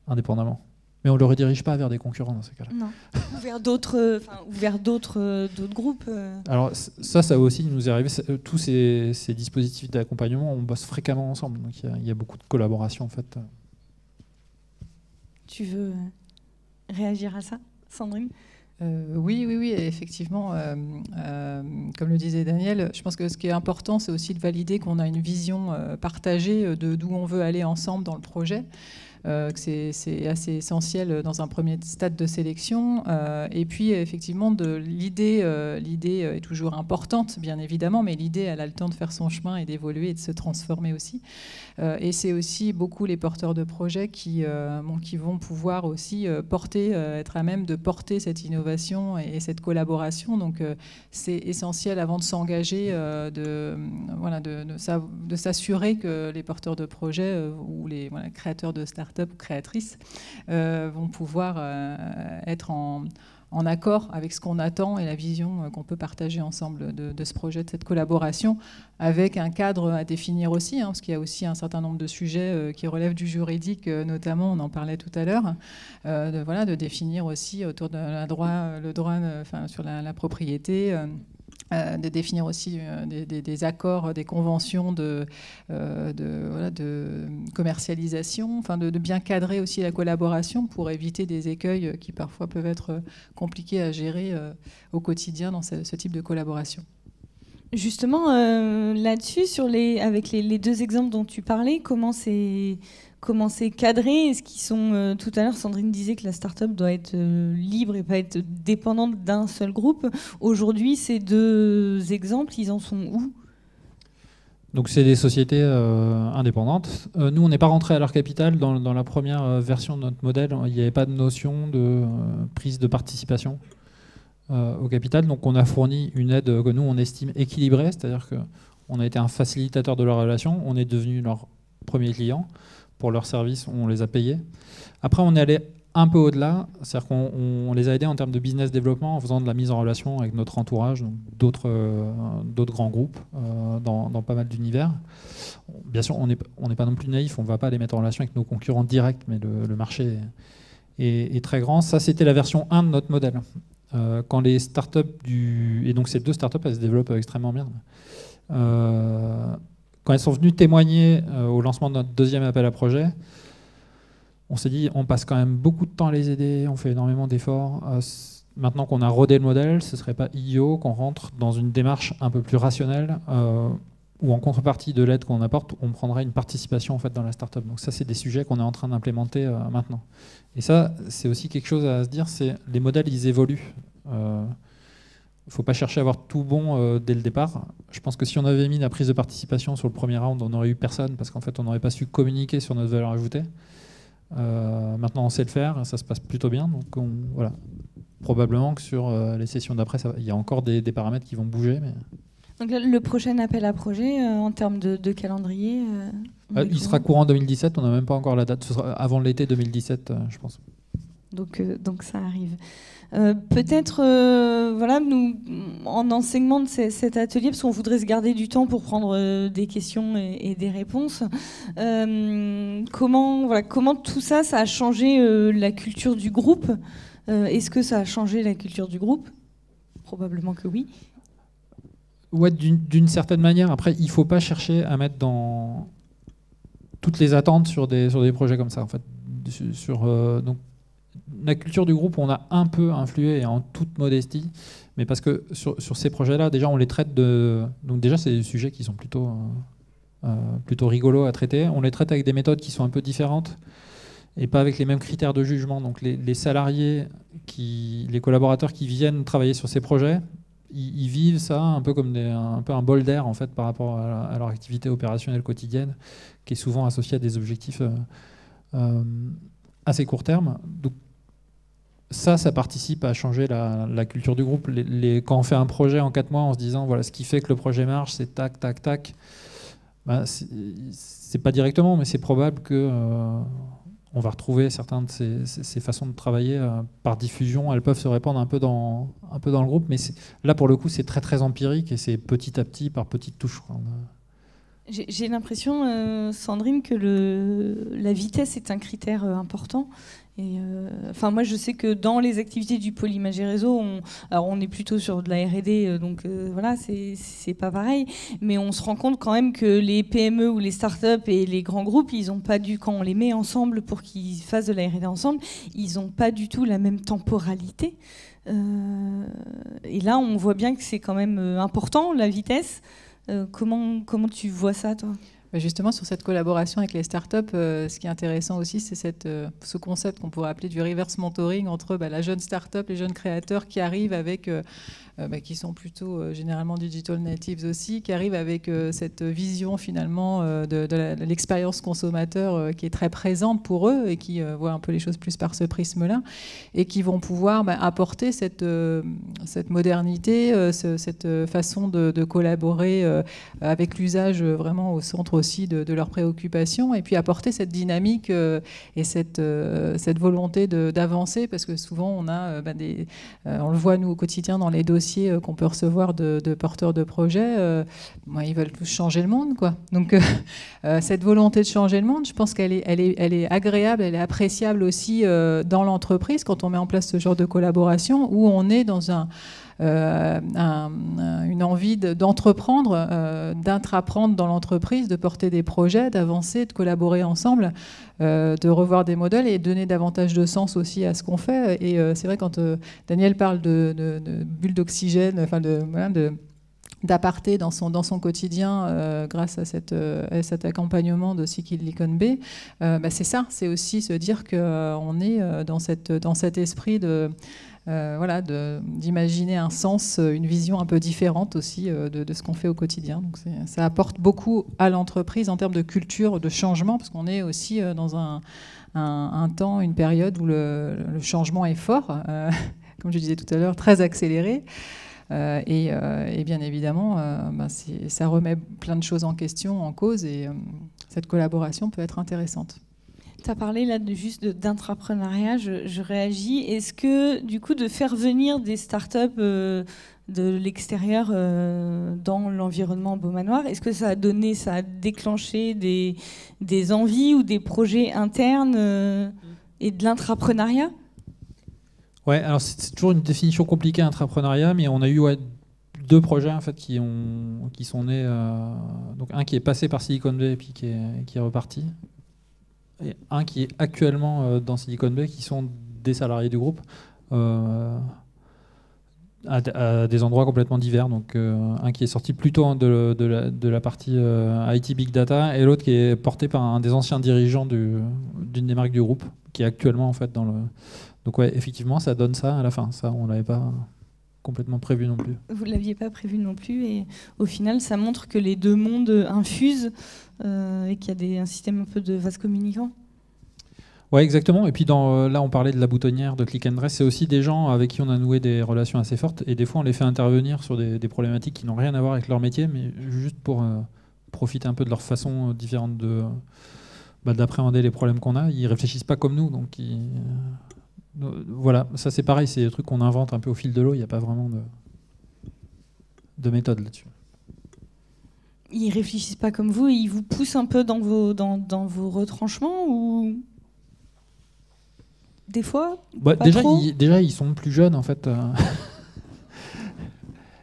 indépendamment. Mais on ne le redirige pas vers des concurrents dans ces cas-là. Non, ou vers d'autres groupes. Alors ça aussi nous est arrivé. Tous ces dispositifs d'accompagnement, on bosse fréquemment ensemble. Donc il y a beaucoup de collaboration en fait. Tu veux réagir à ça, Sandrine ? Oui, effectivement. Comme le disait Daniel, je pense que ce qui est important, c'est aussi de valider qu'on a une vision partagée d'où on veut aller ensemble dans le projet. C'est assez essentiel dans un premier stade de sélection. Et puis, effectivement, l'idée est toujours importante, bien évidemment, mais l'idée, elle a le temps de faire son chemin et d'évoluer et de se transformer aussi. Et c'est aussi beaucoup les porteurs de projets qui vont pouvoir aussi être à même de porter cette innovation et cette collaboration. Donc, c'est essentiel avant de s'engager de s'assurer que les porteurs de projets ou les créateurs de start-up ou créatrices vont pouvoir être en accord avec ce qu'on attend et la vision qu'on peut partager ensemble de ce projet, de cette collaboration, avec un cadre à définir aussi, parce qu'il y a aussi un certain nombre de sujets qui relèvent du juridique, notamment, on en parlait tout à l'heure, de définir aussi autour de le droit sur la propriété, de définir aussi des accords, des conventions de commercialisation, de bien cadrer aussi la collaboration pour éviter des écueils qui parfois peuvent être compliqués à gérer au quotidien dans ce type de collaboration. Justement, là-dessus, avec les deux exemples dont tu parlais, comment c'est cadré? Est-ce qu'ils sont... tout à l'heure, Sandrine disait que la start-up doit être libre et pas être dépendante d'un seul groupe. Aujourd'hui, ces deux exemples, ils en sont où? Donc c'est des sociétés indépendantes. Nous, on n'est pas rentré à leur capital. Dans la première version de notre modèle, il n'y avait pas de notion de prise de participation au capital. Donc on a fourni une aide que nous, on estime équilibrée, c'est-à-dire qu'on a été un facilitateur de leur relation. On est devenu leur premier client. Pour leurs services, on les a payés. Après, on est allé un peu au-delà, c'est-à-dire qu'on les a aidés en termes de business développement en faisant de la mise en relation avec notre entourage, donc d'autres grands groupes dans pas mal d'univers. Bien sûr, on n'est pas non plus naïf, on ne va pas les mettre en relation avec nos concurrents directs, mais le marché est très grand. Ça, c'était la version 1 de notre modèle. Quand les startups et donc ces deux startups, elles se développent extrêmement bien. Quand elles sont venues témoigner au lancement de notre deuxième appel à projet, on s'est dit on passe quand même beaucoup de temps à les aider, on fait énormément d'efforts. Maintenant qu'on a rodé le modèle, ce ne serait pas idiot qu'on rentre dans une démarche un peu plus rationnelle où en contrepartie de l'aide qu'on apporte, on prendrait une participation en fait, dans la startup. Donc ça, c'est des sujets qu'on est en train d'implémenter maintenant. Et ça, c'est aussi quelque chose à se dire, c'est les modèles, ils évoluent. Il ne faut pas chercher à avoir tout bon dès le départ. Je pense que si on avait mis la prise de participation sur le premier round, on n'aurait eu personne parce qu'en fait, on n'aurait pas su communiquer sur notre valeur ajoutée. Maintenant, on sait le faire, ça se passe plutôt bien. Donc, voilà. Probablement que sur les sessions d'après, il y a encore des paramètres qui vont bouger. Mais... Donc, le prochain appel à projet, en termes de calendrier il sera courant 2017, on n'a même pas encore la date. Ce sera avant l'été 2017, je pense. Donc ça arrive. Peut-être, nous, en enseignement de cet atelier, parce qu'on voudrait se garder du temps pour prendre des questions et des réponses, comment tout ça a changé la culture du groupe? Est-ce que ça a changé la culture du groupe? Probablement que oui. Ouais, d'une certaine manière. Après, il ne faut pas chercher à mettre dans toutes les attentes sur des projets comme ça. En fait. Donc, la culture du groupe, on a un peu influé, et en toute modestie, mais parce que sur ces projets-là, déjà, on les traite donc déjà, c'est des sujets qui sont plutôt rigolos à traiter. On les traite avec des méthodes qui sont un peu différentes et pas avec les mêmes critères de jugement. Donc les salariés, les collaborateurs qui viennent travailler sur ces projets, ils vivent ça un peu comme un peu un bol d'air en fait, par rapport à leur activité opérationnelle quotidienne, qui est souvent associée à des objectifs assez court terme. Donc, ça participe à changer la culture du groupe. Quand on fait un projet en 4 mois en se disant voilà ce qui fait que le projet marche, c'est tac, tac, tac, c'est pas directement, mais c'est probable que on va retrouver certaines de ces façons de travailler par diffusion. Elles peuvent se répandre un peu dans le groupe, mais là, pour le coup, c'est très, très empirique et c'est petit à petit, par petites touches. J'ai l'impression, Sandrine, que la vitesse est un critère important Et enfin, moi, je sais que dans les activités du pôle Imagerie Réseau, alors on est plutôt sur de la R&D, donc voilà, c'est pas pareil. Mais on se rend compte quand même que les PME ou les startups et les grands groupes, ils ont pas quand on les met ensemble pour qu'ils fassent de la R&D ensemble, ils ont pas du tout la même temporalité. Et là, on voit bien que c'est quand même important, la vitesse. Comment tu vois ça, toi ? Justement, sur cette collaboration avec les startups, ce qui est intéressant aussi, c'est ce concept qu'on pourrait appeler du reverse mentoring entre la jeune startup, les jeunes créateurs qui arrivent avec, qui sont plutôt généralement digital natives aussi, qui arrivent avec cette vision finalement de l'expérience consommateur qui est très présente pour eux et qui voient un peu les choses plus par ce prisme-là et qui vont pouvoir apporter cette modernité, cette façon de collaborer avec l'usage vraiment au centre aussi de leurs préoccupations, et puis apporter cette dynamique et cette volonté d'avancer, parce que souvent on a on le voit nous au quotidien dans les dossiers qu'on peut recevoir de porteurs de projets, ils veulent tous changer le monde, quoi. Donc cette volonté de changer le monde, je pense qu'elle est agréable, elle est appréciable aussi dans l'entreprise quand on met en place ce genre de collaboration où on est dans une envie d'entreprendre, d'intraprendre dans l'entreprise, de porter des projets, d'avancer, de collaborer ensemble, de revoir des modèles et donner davantage de sens aussi à ce qu'on fait. Et c'est vrai, quand Daniel parle de bulles d'oxygène, enfin d'aparté dans son quotidien grâce à cet accompagnement de Silicon Bay, c'est ça, c'est aussi se dire qu'on est dans cet esprit d'imaginer un sens, une vision un peu différente aussi de ce qu'on fait au quotidien. Donc ça apporte beaucoup à l'entreprise en termes de culture, de changement, parce qu'on est aussi dans un temps, une période où le changement est fort, comme je disais tout à l'heure, très accéléré. Et bien évidemment, ça remet plein de choses en question, en cause, et cette collaboration peut être intéressante. Tu as parlé là juste d'intrapreneuriat, je réagis. Est-ce que du coup de faire venir des startups de l'extérieur dans l'environnement Beaumanoir, est-ce que ça a déclenché des envies ou des projets internes et de l'intrapreneuriat ? Ouais, alors c'est toujours une définition compliquée, intrapreneuriat, mais on a eu deux projets en fait qui sont nés. Donc un qui est passé par Silicon Bay et puis qui est reparti. Et un qui est actuellement dans Silicon Bay, qui sont des salariés du groupe, à des endroits complètement divers. Donc un qui est sorti plutôt de la partie IT Big Data, et l'autre qui est porté par un des anciens dirigeants d'une des marques du groupe, qui est actuellement en fait dans le... Donc ouais, effectivement, ça donne ça à la fin. Ça, on l'avait pas complètement prévu non plus. Vous ne l'aviez pas prévu non plus, et au final, ça montre que les deux mondes infusent et qu'il y a un système un peu de vase communicant. Ouais, exactement. Et puis là, on parlait de la boutonnière, de Click and Dress. C'est aussi des gens avec qui on a noué des relations assez fortes, et des fois, on les fait intervenir sur des problématiques qui n'ont rien à voir avec leur métier, mais juste pour profiter un peu de leur façon différente d'appréhender les problèmes qu'on a. Ils réfléchissent pas comme nous, donc voilà, ça c'est pareil, c'est des trucs qu'on invente un peu au fil de l'eau, il n'y a pas vraiment de méthode là-dessus. Ils réfléchissent pas comme vous, et ils vous poussent un peu dans vos retranchements, ou des fois déjà, ils sont plus jeunes en fait.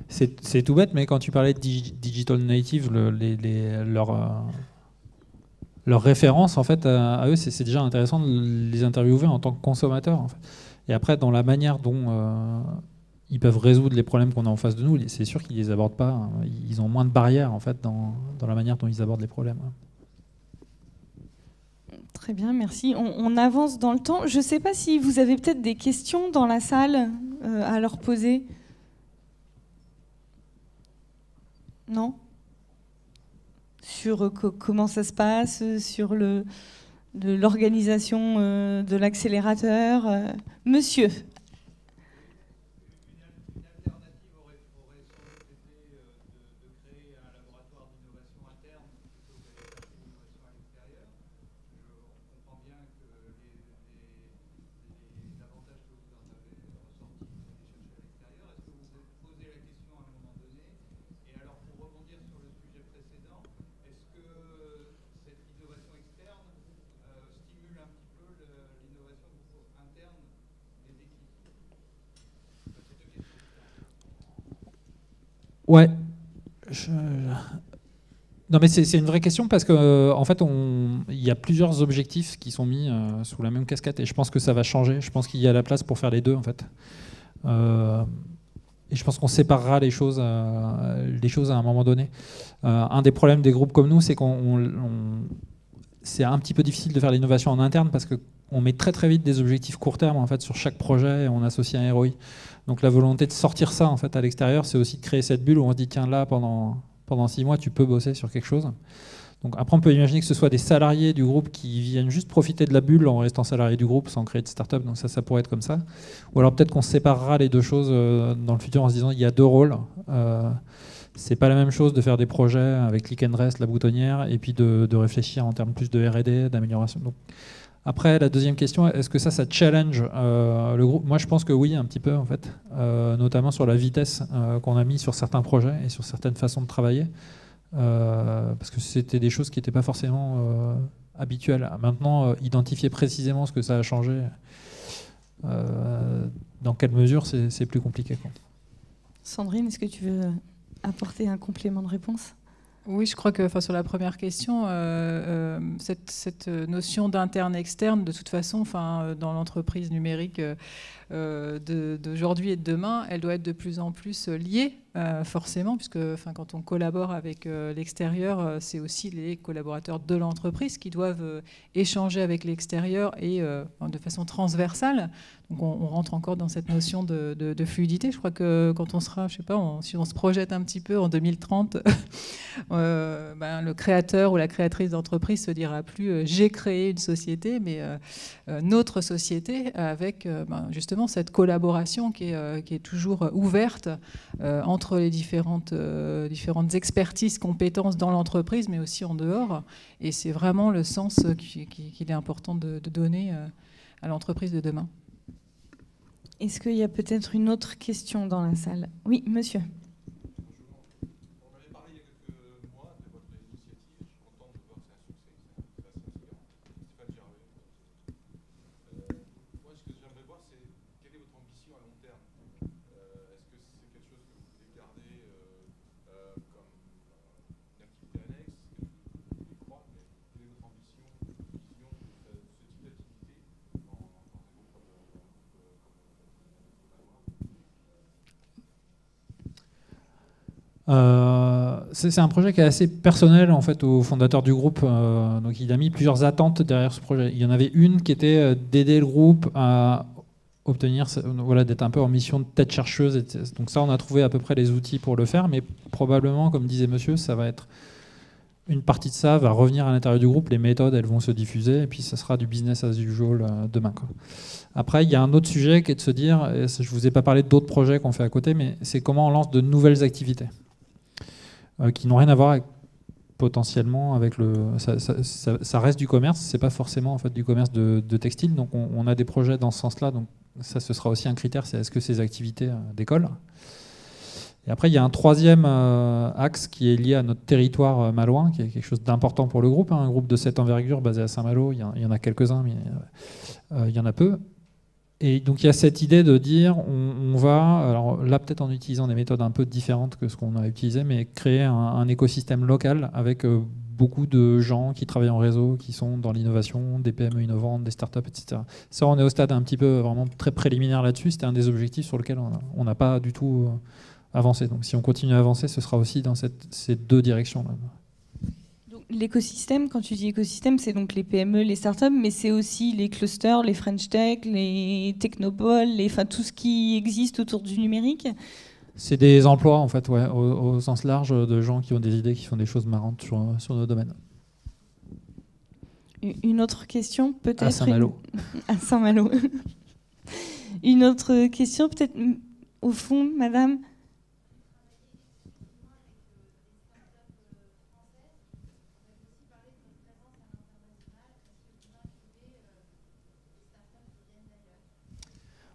C'est tout bête, mais quand tu parlais de digital native, leurs références, en fait, à eux, c'est déjà intéressant de les interviewer en tant que consommateurs. En fait. Et après, dans la manière dont ils peuvent résoudre les problèmes qu'on a en face de nous, c'est sûr qu'ils les abordent pas. Ils ont moins de barrières en fait dans la manière dont ils abordent les problèmes. Très bien, merci. On avance dans le temps. Je ne sais pas si vous avez peut-être des questions dans la salle à leur poser. Non ? Sur comment ça se passe, sur l'organisation de l'accélérateur. Monsieur. Une alternative aurait sans doute été de créer un laboratoire d'innovation interne plutôt que d'aller chercher l'innovation à l'extérieur. On comprend bien que les avantages que vous en avez ressortis, c'est d'aller chercher à l'extérieur. Est-ce que vous vous êtes posé la question à un moment donné? Et alors, pour rebondir sur le sujet précédent, est-ce que cette innovation externe stimule un petit peu l'innovation que vous Ouais. Non, mais c'est une vraie question parce que en fait, il y a plusieurs objectifs qui sont mis sous la même casquette et je pense que ça va changer. Je pense qu'il y a la place pour faire les deux en fait. Et je pense qu'on séparera les choses à un moment donné. Un des problèmes des groupes comme nous, c'est c'est un petit peu difficile de faire l'innovation en interne parce qu'on met très très vite des objectifs court terme en fait sur chaque projet et on associe un ROI. Donc la volonté de sortir ça en fait à l'extérieur, c'est aussi de créer cette bulle où on se dit tiens là pendant 6 mois tu peux bosser sur quelque chose. Donc après on peut imaginer que ce soit des salariés du groupe qui viennent juste profiter de la bulle en restant salariés du groupe sans créer de start-up. Donc ça pourrait être comme ça. Ou alors peut-être qu'on séparera les deux choses dans le futur en se disant il y a deux rôles. C'est pas la même chose de faire des projets avec Click and Rest, la boutonnière, et puis de réfléchir en termes plus de R&D, d'amélioration. Donc, après, la deuxième question, est-ce que ça challenge le groupe? Moi, je pense que oui, un petit peu, en fait, notamment sur la vitesse qu'on a mis sur certains projets et sur certaines façons de travailler, parce que c'était des choses qui n'étaient pas forcément habituelles. Maintenant, identifier précisément ce que ça a changé, dans quelle mesure, c'est plus compliqué, quoi. Sandrine, est-ce que tu veux apporter un complément de réponse? Oui, je crois que sur la première question, cette notion d'interne-externe, de toute façon, dans l'entreprise numérique d'aujourd'hui et de demain, elle doit être de plus en plus liée, forcément, puisque quand on collabore avec l'extérieur, c'est aussi les collaborateurs de l'entreprise qui doivent échanger avec l'extérieur et de façon transversale. Donc on rentre encore dans cette notion de fluidité. Je crois que quand on sera, je sais pas, si on se projette un petit peu en 2030, le créateur ou la créatrice d'entreprise se dira plus j'ai créé une société, mais notre société avec justement cette collaboration qui est toujours ouverte entre les différentes expertises, compétences dans l'entreprise, mais aussi en dehors. Et c'est vraiment le sens qu'il est important de donner à l'entreprise de demain. Est-ce qu'il y a peut-être une autre question dans la salle? Oui, monsieur. On avait parlé il y a quelques mois de votre initiative. Je suis content de voir que c'est un succès. C'est assez inspirant. Stéphane Gervais. Moi, ce que j'aimerais voir, c'est quelle est votre ambition à long terme? Est-ce que c'est quelque chose que vous voulez garder comme une activité annexe? Est-ce que vous voulez croître? Mais quelle est votre ambition, vision de ce type d'activité dans un groupe comme C'est un projet qui est assez personnel en fait au fondateur du groupe. Donc il a mis plusieurs attentes derrière ce projet. Il y en avait une qui était d'aider le groupe à obtenir, voilà, d'être un peu en mission de tête chercheuse. Donc ça, on a trouvé à peu près les outils pour le faire, mais probablement, comme disait monsieur, ça va être une partie de ça va revenir à l'intérieur du groupe. Les méthodes, elles vont se diffuser, et puis ça sera du business as usual demain, quoi. Après, il y a un autre sujet qui est de se dire, et je vous ai pas parlé d'autres projets qu'on fait à côté, mais c'est comment on lance de nouvelles activités qui n'ont rien à voir avec, potentiellement avec le. Ça reste du commerce, c'est pas forcément en fait du commerce de textile. Donc on a des projets dans ce sens-là. Donc ça, ce sera aussi un critère, c'est est-ce que ces activités décollent. Et après, il y a un troisième axe qui est lié à notre territoire malouin, qui est quelque chose d'important pour le groupe. Un groupe de cette envergure basé à Saint-Malo, il y en a quelques-uns, mais il y en a peu. Et donc il y a cette idée de dire on va, alors là peut-être en utilisant des méthodes un peu différentes que ce qu'on a utilisé, mais créer un écosystème local avec beaucoup de gens qui travaillent en réseau, qui sont dans l'innovation, des PME innovantes, des startups, etc. Ça, on est au stade un petit peu vraiment très préliminaire là-dessus. C'était un des objectifs sur lesquels on n'a pas du tout avancé. Donc si on continue à avancer, ce sera aussi dans ces deux directions-là. L'écosystème, quand tu dis écosystème, c'est donc les PME, les startups, mais c'est aussi les clusters, les French Tech, les technopoles, tout ce qui existe autour du numérique. C'est des emplois, en fait, ouais, au sens large, de gens qui ont des idées, qui font des choses marrantes sur nos domaines. Une autre question, peut-être. À Saint-Malo. À Saint-Malo. Une autre question, peut-être au fond, madame.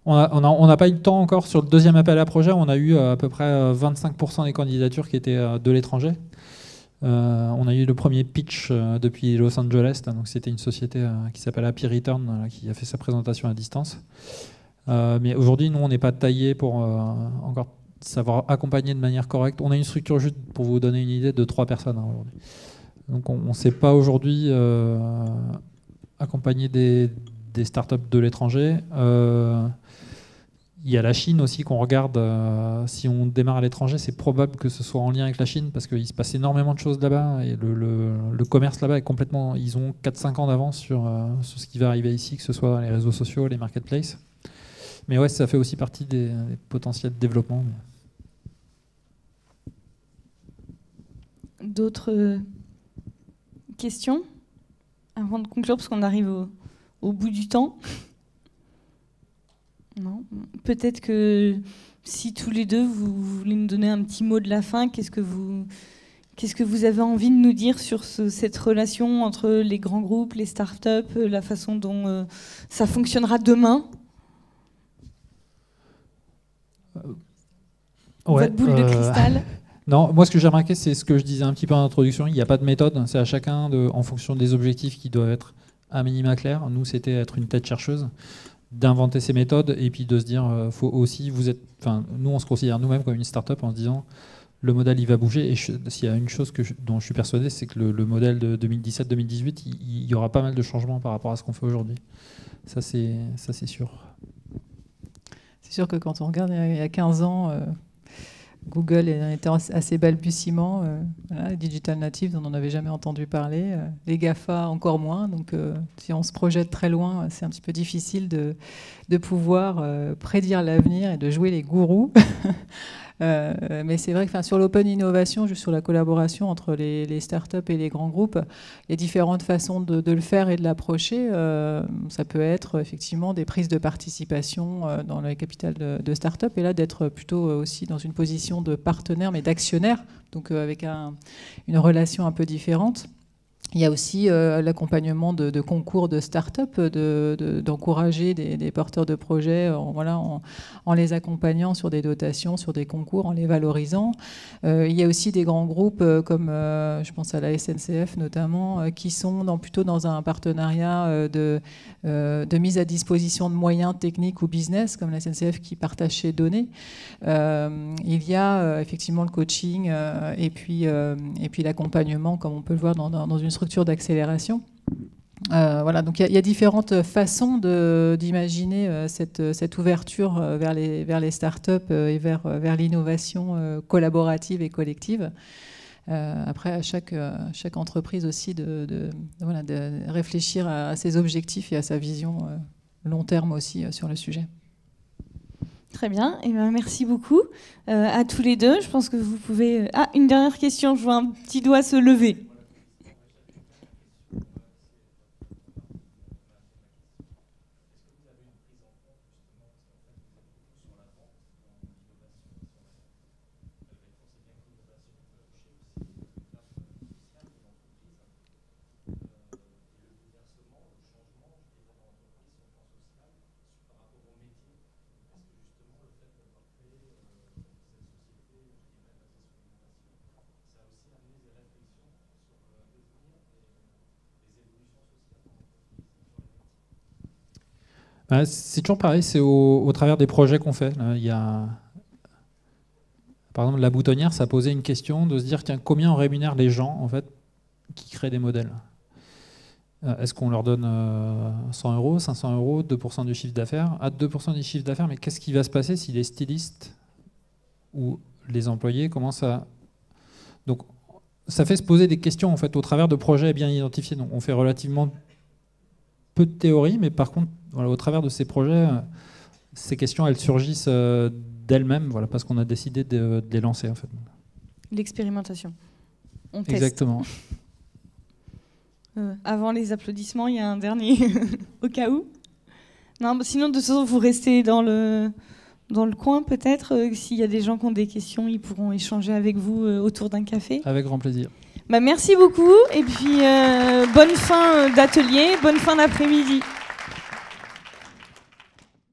On n'a pas eu le temps encore sur le deuxième appel à projet. On a eu à peu près 25% des candidatures qui étaient de l'étranger. On a eu le premier pitch depuis Los Angeles. Donc c'était une société qui s'appelle Happy Return qui a fait sa présentation à distance. Mais aujourd'hui, nous, on n'est pas taillé pour encore savoir accompagner de manière correcte. On a une structure, juste pour vous donner une idée, de 3 personnes aujourd'hui. Donc on ne sait pas aujourd'hui accompagner des startups de l'étranger. Il y a la Chine aussi qu'on regarde. Si on démarre à l'étranger, c'est probable que ce soit en lien avec la Chine parce qu'il se passe énormément de choses là-bas et le commerce là-bas est complètement... Ils ont 4-5 ans d'avance sur ce qui va arriver ici, que ce soit les réseaux sociaux, les marketplaces. Mais ouais, ça fait aussi partie des potentiels de développement. D'autres questions avant de conclure, parce qu'on arrive au bout du temps? Non. Peut-être que si tous les deux, vous voulez nous donner un petit mot de la fin, qu'est-ce que vous avez envie de nous dire sur cette relation entre les grands groupes, les startups, la façon dont ça fonctionnera demain? Votre boule de cristal. Non, moi ce que j'ai remarqué, c'est ce que je disais un petit peu en introduction, il n'y a pas de méthode, c'est à chacun, en fonction des objectifs qui doivent être à minima clairs. Nous, c'était être une tête chercheuse, d'inventer ces méthodes et puis de se dire, faut aussi, nous on se considère nous-mêmes comme une start-up en se disant, le modèle il va bouger. Et s'il y a une chose dont je suis persuadé, c'est que le modèle de 2017-2018, il y aura pas mal de changements par rapport à ce qu'on fait aujourd'hui. Ça c'est sûr. C'est sûr que quand on regarde il y a 15 ans, Google était assez balbutiement. Les digital natives, on n'en avait jamais entendu parler. Les GAFA, encore moins. Donc, si on se projette très loin, c'est un petit peu difficile de pouvoir prédire l'avenir et de jouer les gourous. Mais c'est vrai que sur l'open innovation, juste sur la collaboration entre les startups et les grands groupes, il y a différentes façons de le faire et de l'approcher. Ça peut être effectivement des prises de participation dans le capital de startup et là d'être plutôt aussi dans une position de partenaire mais d'actionnaire, donc avec une relation un peu différente. Il y a aussi l'accompagnement de concours de start-up, d'encourager des porteurs de projets en les accompagnant sur des dotations, sur des concours, en les valorisant. Il y a aussi des grands groupes comme, je pense à la SNCF notamment, qui sont plutôt dans un partenariat de mise à disposition de moyens techniques ou business, comme la SNCF qui partage ses données. Il y a effectivement le coaching et puis l'accompagnement, comme on peut le voir dans une structure d'accélération. Voilà, donc il y a différentes façons d'imaginer cette ouverture vers les startups et vers l'innovation collaborative et collective. Après, à chaque entreprise aussi de réfléchir à ses objectifs et à sa vision long terme aussi sur le sujet. Très bien, et merci beaucoup à tous les deux. Je pense que vous pouvez... Ah, une dernière question, je vois un petit doigt se lever. C'est toujours pareil, c'est au travers des projets qu'on fait. Il y a, par exemple, la boutonnière, ça posait une question de se dire tiens, combien on rémunère les gens en fait, qui créent des modèles. Est-ce qu'on leur donne 100 €, 500 €, 2% du chiffre d'affaires? À 2% du chiffre d'affaires, mais qu'est-ce qui va se passer si les stylistes ou les employés commencent à... Donc, ça fait se poser des questions en fait, au travers de projets bien identifiés. Donc, on fait relativement peu de théorie, mais par contre, voilà, au travers de ces projets, ces questions, elles surgissent d'elles-mêmes, voilà, parce qu'on a décidé de les lancer. En fait. L'expérimentation. On teste. Exactement. Avant les applaudissements, il y a un dernier, au cas où. Non, sinon, de toute façon, vous restez dans le coin, peut-être. S'il y a des gens qui ont des questions, ils pourront échanger avec vous autour d'un café. Avec grand plaisir. Merci beaucoup, et puis bonne fin d'atelier, bonne fin d'après-midi.